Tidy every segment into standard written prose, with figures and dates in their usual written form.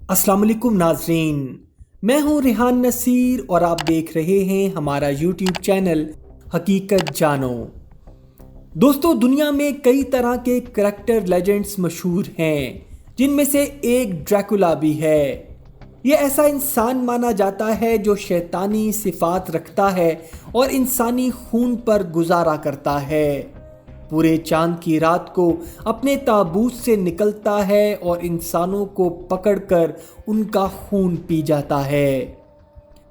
السلام علیکم ناظرین، میں ہوں ریحان نصیر اور آپ دیکھ رہے ہیں ہمارا یوٹیوب چینل حقیقت جانو۔ دوستو، دنیا میں کئی طرح کے کریکٹر لیجنڈز مشہور ہیں، جن میں سے ایک ڈریکولا بھی ہے۔ یہ ایسا انسان مانا جاتا ہے جو شیطانی صفات رکھتا ہے اور انسانی خون پر گزارا کرتا ہے۔ پورے چاند کی رات کو اپنے تابوت سے نکلتا ہے اور انسانوں کو پکڑ کر ان کا خون پی جاتا ہے۔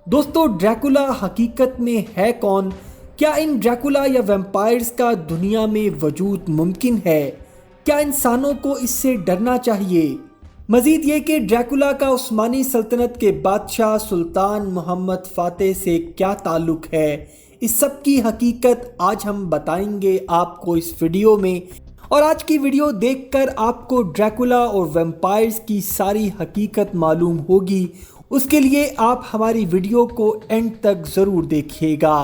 دوستو، ڈریکولا حقیقت میں ہے کون؟ کیا ان ڈریکولا یا ویمپائرز کا دنیا میں وجود ممکن ہے؟ کیا انسانوں کو اس سے ڈرنا چاہیے؟ مزید یہ کہ ڈریکولا کا عثمانی سلطنت کے بادشاہ سلطان محمد فاتح سے کیا تعلق ہے، اس سب کی حقیقت آج ہم بتائیں گے آپ کو اس ویڈیو میں۔ اور آج کی ویڈیو دیکھ کر آپ کو ڈریکولا اور ویمپائرز کی ساری حقیقت معلوم ہوگی۔ اس کے لیے آپ ہماری ویڈیو کو اینڈ تک ضرور دیکھیے گا۔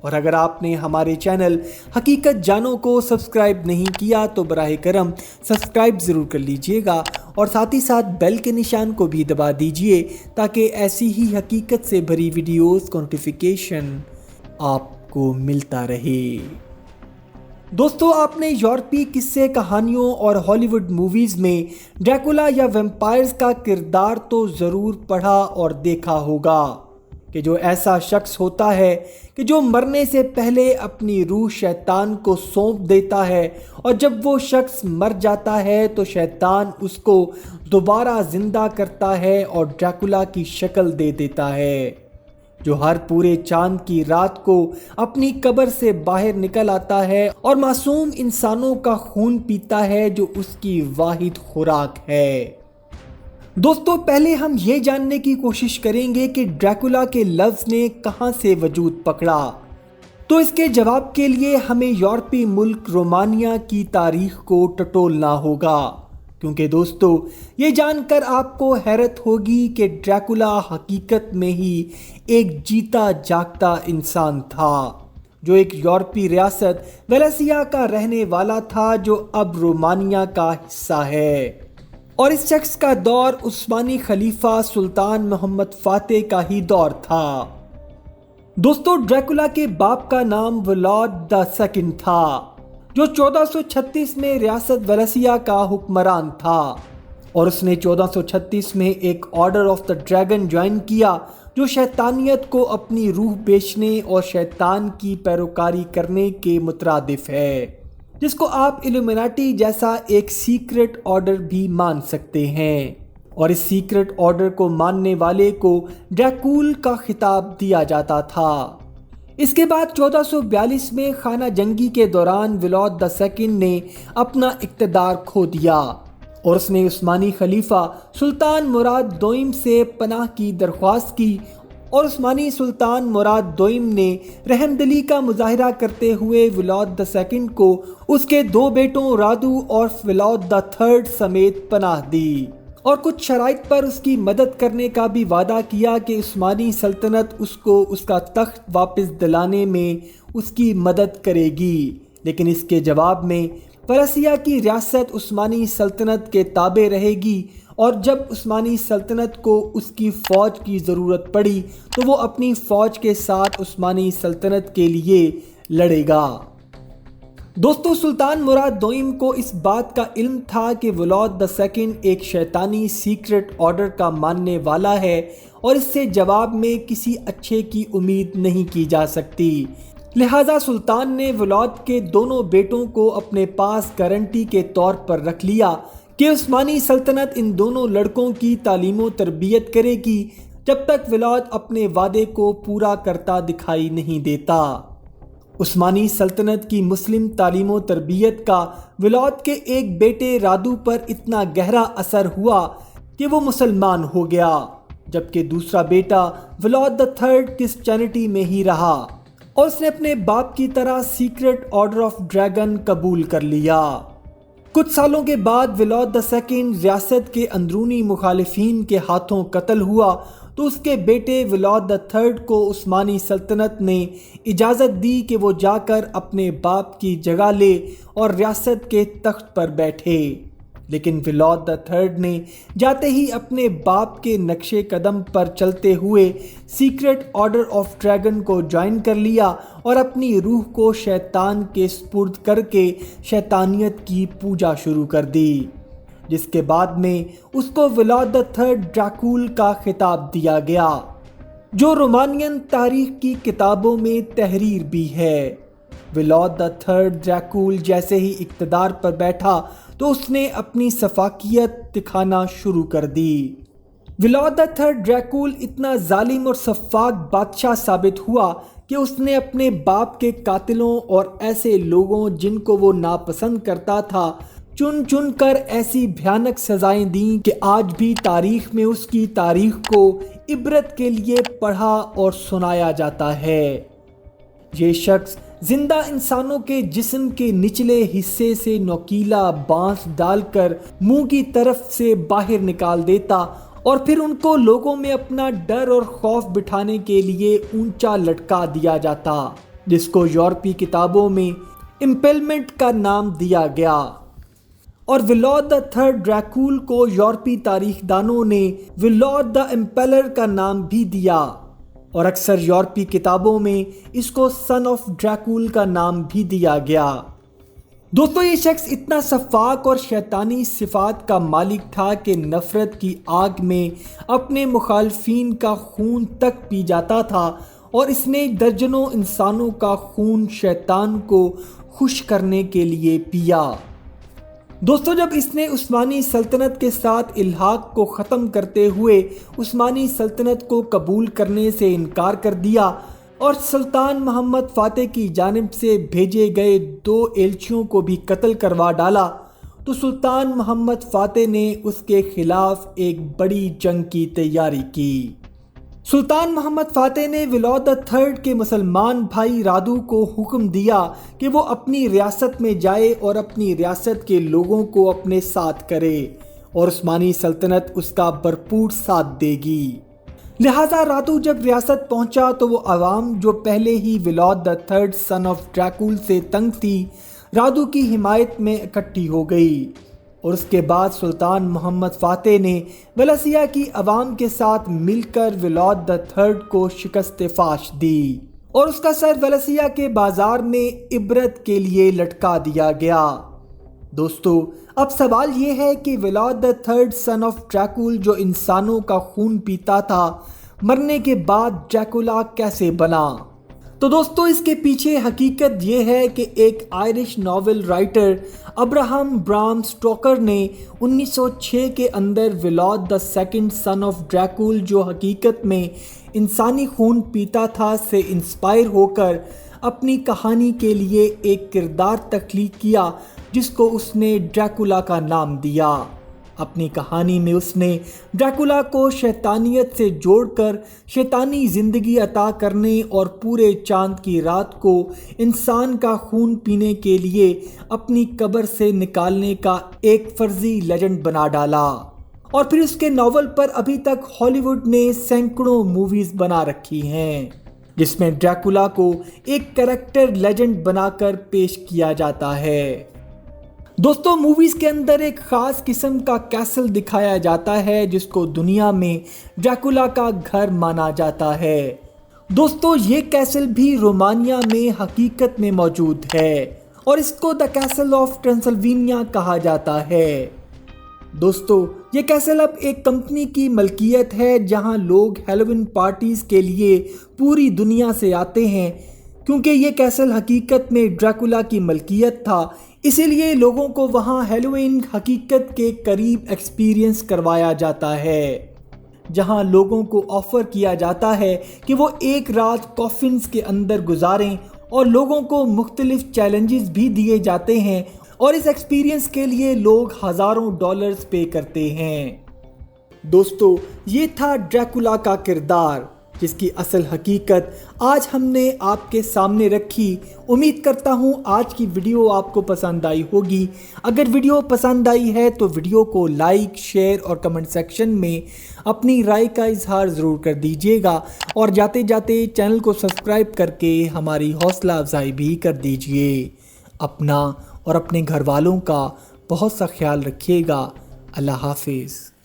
اور اگر آپ نے ہمارے چینل حقیقت جانو کو سبسکرائب نہیں کیا تو براہ کرم سبسکرائب ضرور کر لیجئے گا اور ساتھ ہی ساتھ بیل کے نشان کو بھی دبا دیجئے تاکہ ایسی ہی حقیقت سے بھری ویڈیوز کا نوٹیفیکیشن آپ کو ملتا رہے۔ دوستو، آپ نے یورپی قصے کہانیوں اور ہالی ووڈ موویز میں ڈریکولا یا ویمپائرز کا کردار تو ضرور پڑھا اور دیکھا ہوگا کہ جو ایسا شخص ہوتا ہے کہ جو مرنے سے پہلے اپنی روح شیطان کو سونپ دیتا ہے، اور جب وہ شخص مر جاتا ہے تو شیطان اس کو دوبارہ زندہ کرتا ہے اور ڈریکولا کی شکل دے دیتا ہے، جو ہر پورے چاند کی رات کو اپنی قبر سے باہر نکل آتا ہے اور معصوم انسانوں کا خون پیتا ہے جو اس کی واحد خوراک ہے۔ دوستو، پہلے ہم یہ جاننے کی کوشش کریں گے کہ ڈریکولا کے لفظ نے کہاں سے وجود پکڑا۔ تو اس کے جواب کے لیے ہمیں یورپی ملک رومانیہ کی تاریخ کو ٹٹولنا ہوگا، کیونکہ دوستو یہ جان کر آپ کو حیرت ہوگی کہ ڈریکولا حقیقت میں ہی ایک جیتا جاگتا انسان تھا، جو ایک یورپی ریاست ویلیسیا کا رہنے والا تھا جو اب رومانیہ کا حصہ ہے، اور اس شخص کا دور عثمانی خلیفہ سلطان محمد فاتح کا ہی دور تھا۔ دوستو، ڈریکولا کے باپ کا نام ولاد دی سیکنڈ تھا، جو 1436 میں ریاست ویلیسیا کا حکمران تھا، اور اس نے 1436 میں ایک order of the dragon join کیا جو شیطانیت کو اپنی روح بیچنے اور شیطان کی پیروکاری کرنے کے مترادف ہے، جس کو آپ ایلومیناٹی جیسا ایک سیکرٹ آرڈر بھی مان سکتے ہیں، اور اس سیکرٹ آرڈر کو ماننے والے کو ڈریکول کا خطاب دیا جاتا تھا۔ اس کے بعد 1442 میں خانہ جنگی کے دوران ولاد دی سیکنڈ نے اپنا اقتدار کھو دیا، اور اس نے عثمانی خلیفہ سلطان مراد دوئم سے پناہ کی درخواست کی، اور عثمانی سلطان مراد دوئم نے رحم دلی کا مظاہرہ کرتے ہوئے ولاد دی سیکنڈ کو اس کے 2 بیٹوں رادو اور ولاد دی تھرڈ سمیت پناہ دی، اور کچھ شرائط پر اس کی مدد کرنے کا بھی وعدہ کیا کہ عثمانی سلطنت اس کو اس کا تخت واپس دلانے میں اس کی مدد کرے گی، لیکن اس کے جواب میں ویلیسیا کی ریاست عثمانی سلطنت کے تابع رہے گی، اور جب عثمانی سلطنت کو اس کی فوج کی ضرورت پڑی تو وہ اپنی فوج کے ساتھ عثمانی سلطنت کے لیے لڑے گا۔ دوستو، سلطان مراد دوئم کو اس بات کا علم تھا کہ ولاد دی سیکنڈ ایک شیطانی سیکرٹ آرڈر کا ماننے والا ہے، اور اس سے جواب میں کسی اچھے کی امید نہیں کی جا سکتی، لہٰذا سلطان نے ولاد کے دونوں بیٹوں کو اپنے پاس گارنٹی کے طور پر رکھ لیا کہ عثمانی سلطنت ان دونوں لڑکوں کی تعلیم و تربیت کرے گی جب تک ولاد اپنے وعدے کو پورا کرتا دکھائی نہیں دیتا۔ عثمانی سلطنت کی مسلم تعلیم و تربیت کا ولاد کے ایک بیٹے رادو پر اتنا گہرا اثر ہوا کہ وہ مسلمان ہو گیا، جبکہ دوسرا بیٹا ولاد دی تھرڈ کرسچینٹی میں ہی رہا، اور اس نے اپنے باپ کی طرح سیکرٹ آرڈر آف ڈریگن قبول کر لیا۔ کچھ سالوں کے بعد ولاد دی سیکنڈ ریاست کے اندرونی مخالفین کے ہاتھوں قتل ہوا تو اس کے بیٹے ولاد دی تھرڈ کو عثمانی سلطنت نے اجازت دی کہ وہ جا کر اپنے باپ کی جگہ لے اور ریاست کے تخت پر بیٹھے، لیکن ویلاد III نے جاتے ہی اپنے باپ کے نقش قدم پر چلتے ہوئے سیکرٹ آرڈر آف ڈریگن کو جوائن کر لیا اور اپنی روح کو شیطان کے سپرد کر کے شیطانیت کی پوجا شروع کر دی، جس کے بعد میں اس کو ویلاد III ڈریکول کا خطاب دیا گیا، جو رومانین تاریخ کی کتابوں میں تحریر بھی ہے۔ ویلاد III ڈریکول جیسے ہی اقتدار پر بیٹھا تو اس نے اپنی سفاکیت دکھانا شروع کر دی۔ ویلاد III ڈریکول اتنا ظالم اور سفاک بادشاہ ثابت ہوا کہ اس نے اپنے باپ کے قاتلوں اور ایسے لوگوں جن کو وہ ناپسند کرتا تھا چن چن کر ایسی بھیانک سزائیں دیں کہ آج بھی تاریخ میں اس کی تاریخ کو عبرت کے لیے پڑھا اور سنایا جاتا ہے۔ یہ شخص زندہ انسانوں کے جسم کے نچلے حصے سے نوکیلا بانس ڈال کر منہ کی طرف سے باہر نکال دیتا اور پھر ان کو لوگوں میں اپنا ڈر اور خوف بٹھانے کے لیے اونچا لٹکا دیا جاتا، جس کو یورپی کتابوں میں امپیلمنٹ کا نام دیا گیا، اور ویلاد III ڈریکول کو یورپی تاریخ دانوں نے ویلاد دی امپیلر کا نام بھی دیا، اور اکثر یورپی کتابوں میں اس کو سن آف ڈریکول کا نام بھی دیا گیا۔ دوستو، یہ شخص اتنا سفاک اور شیطانی صفات کا مالک تھا کہ نفرت کی آگ میں اپنے مخالفین کا خون تک پی جاتا تھا، اور اس نے درجنوں انسانوں کا خون شیطان کو خوش کرنے کے لیے پیا۔ دوستو، جب اس نے عثمانی سلطنت کے ساتھ الحاق کو ختم کرتے ہوئے عثمانی سلطنت کو قبول کرنے سے انکار کر دیا اور سلطان محمد فاتح کی جانب سے بھیجے گئے 2 ایلچیوں کو بھی قتل کروا ڈالا، تو سلطان محمد فاتح نے اس کے خلاف ایک بڑی جنگ کی تیاری کی۔ سلطان محمد فاتح نے ویلاد III کے مسلمان بھائی رادو کو حکم دیا کہ وہ اپنی ریاست میں جائے اور اپنی ریاست کے لوگوں کو اپنے ساتھ کرے، اور عثمانی سلطنت اس کا بھرپور ساتھ دے گی۔ لہٰذا رادو جب ریاست پہنچا تو وہ عوام جو پہلے ہی ویلاد III سن آف ڈریکول سے تنگ تھی، رادو کی حمایت میں اکٹھی ہو گئی، اور اس کے بعد سلطان محمد فاتح نے ویلسیا کی عوام کے ساتھ مل کر ویلاد III کو شکست فاش دی، اور اس کا سر ویلسیا کے بازار میں عبرت کے لیے لٹکا دیا گیا۔ دوستو، اب سوال یہ ہے کہ ویلاد III سن آف ڈریکول جو انسانوں کا خون پیتا تھا، مرنے کے بعد ڈریکولا کیسے بنا؟ تو دوستو، اس کے پیچھے حقیقت یہ ہے کہ ایک Irish novel writer Abraham Bram Stoker نے 1906 کے اندر ویلاد II سن آف ڈریکول جو حقیقت میں انسانی خون پیتا تھا سے انسپائر ہو کر اپنی کہانی کے لیے ایک کردار تخلیق کیا، جس کو اس نے ڈریکولا کا نام دیا۔ اپنی کہانی میں اس نے ڈریکولا کو شیطانیت سے جوڑ کر شیطانی زندگی عطا کرنے اور پورے چاند کی رات کو انسان کا خون پینے کے لیے اپنی قبر سے نکالنے کا ایک فرضی لیجنڈ بنا ڈالا، اور پھر اس کے ناول پر ابھی تک ہالی ووڈ نے سینکڑوں موویز بنا رکھی ہیں، جس میں ڈریکولا کو ایک کریکٹر لیجنڈ بنا کر پیش کیا جاتا ہے۔ دوستو، موویز کے اندر ایک خاص قسم کا کیسل دکھایا جاتا ہے جس کو دنیا میں ڈریکولا کا گھر مانا جاتا ہے۔ دوستو، یہ کیسل بھی رومانیا میں حقیقت میں موجود ہے، اور اس کو دا کیسل آف ٹرانسلوینیا کہا جاتا ہے۔ دوستو، یہ کیسل اب ایک کمپنی کی ملکیت ہے جہاں لوگ ہیلووین پارٹیز کے لیے پوری دنیا سے آتے ہیں۔ کیونکہ یہ کیسل حقیقت میں ڈریکولا کی ملکیت تھا، اسی لیے لوگوں کو وہاں ہیلووین حقیقت کے قریب ایکسپیرینس کروایا جاتا ہے، جہاں لوگوں کو آفر کیا جاتا ہے کہ وہ ایک رات کافنز کے اندر گزاریں، اور لوگوں کو مختلف چیلنجز بھی دیے جاتے ہیں، اور اس ایکسپیرینس کے لیے لوگ ہزاروں ڈالرز پے کرتے ہیں۔ دوستو، یہ تھا ڈریکولا کا کردار، جس کی اصل حقیقت آج ہم نے آپ کے سامنے رکھی۔ امید کرتا ہوں آج کی ویڈیو آپ کو پسند آئی ہوگی۔ اگر ویڈیو پسند آئی ہے تو ویڈیو کو لائک، شیئر اور کمنٹ سیکشن میں اپنی رائے کا اظہار ضرور کر دیجیے گا، اور جاتے جاتے چینل کو سبسکرائب کر کے ہماری حوصلہ افزائی بھی کر دیجیے۔ اپنا اور اپنے گھر والوں کا بہت سا خیال رکھیے گا۔ اللہ حافظ۔